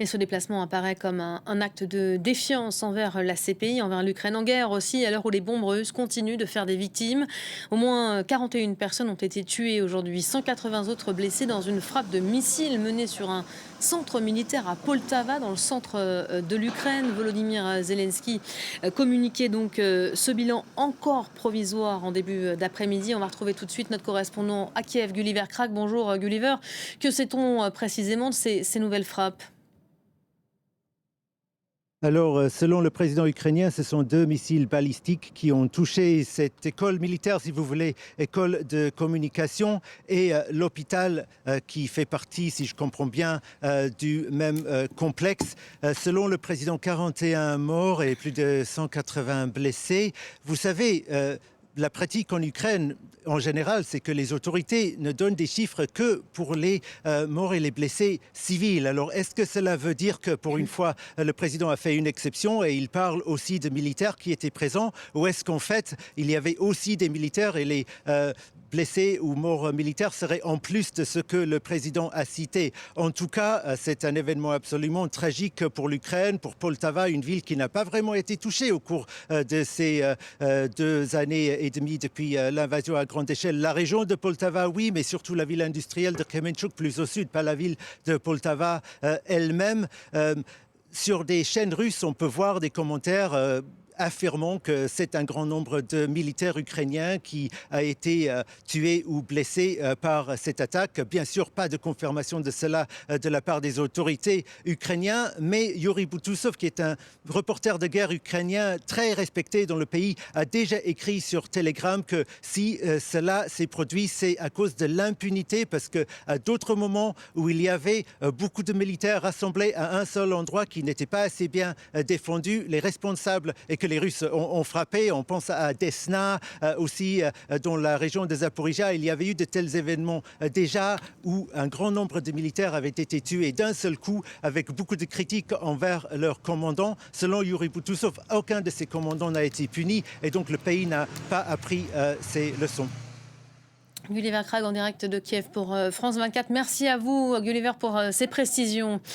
Et ce déplacement apparaît comme un acte de défiance envers la CPI, envers l'Ukraine en guerre aussi, à l'heure où les bombes russes continuent de faire des victimes. Au moins 41 personnes ont été tuées aujourd'hui, 180 autres blessées dans une frappe de missiles menée sur un centre militaire à Poltava, dans le centre de l'Ukraine. Volodymyr Zelensky communiquait donc ce bilan encore provisoire en début d'après-midi. On va retrouver tout de suite notre correspondant à Kiev, Gulliver Krak. Bonjour Gulliver. Que sait-on précisément de ces nouvelles frappes ? Alors, selon le président ukrainien, ce sont 2 missiles balistiques qui ont touché cette école militaire, si vous voulez, école de communication, et l'hôpital qui fait partie, si je comprends bien, du même complexe. Selon le président, 41 morts et plus de 180 blessés. Vous savez, la pratique en Ukraine, en général, c'est que les autorités ne donnent des chiffres que pour les morts et les blessés civils. Alors, est-ce que cela veut dire que, pour une fois, le président a fait une exception et il parle aussi de militaires qui étaient présents? Ou est-ce qu'en fait, il y avait aussi des militaires et les blessés ou morts militaires seraient en plus de ce que le président a cité? En tout cas, c'est un événement absolument tragique pour l'Ukraine, pour Poltava, une ville qui n'a pas vraiment été touchée au cours de ces 2 années et demie depuis l'invasion à grande échelle. La région de Poltava, oui, mais surtout la ville industrielle de Kremenchuk, plus au sud, pas la ville de Poltava elle-même. Sur des chaînes russes, on peut voir des commentaires affirmant que c'est un grand nombre de militaires ukrainiens qui a été tués ou blessés par cette attaque. Bien sûr, pas de confirmation de cela de la part des autorités ukrainiennes, mais Yuri Boutoussov, qui est un reporter de guerre ukrainien très respecté dans le pays, a déjà écrit sur Telegram que si cela s'est produit, c'est à cause de l'impunité, parce que à d'autres moments où il y avait beaucoup de militaires rassemblés à un seul endroit qui n'était pas assez bien défendu, les responsables et que les Russes ont frappé. On pense à Desna, aussi dans la région de Zaporizhia. Il y avait eu de tels événements déjà où un grand nombre de militaires avaient été tués d'un seul coup, avec beaucoup de critiques envers leurs commandants. Selon Yuri Boutoussov, aucun de ces commandants n'a été puni et donc le pays n'a pas appris ces leçons. Gulliver Krak en direct de Kiev pour France 24. Merci à vous Gulliver pour ces précisions.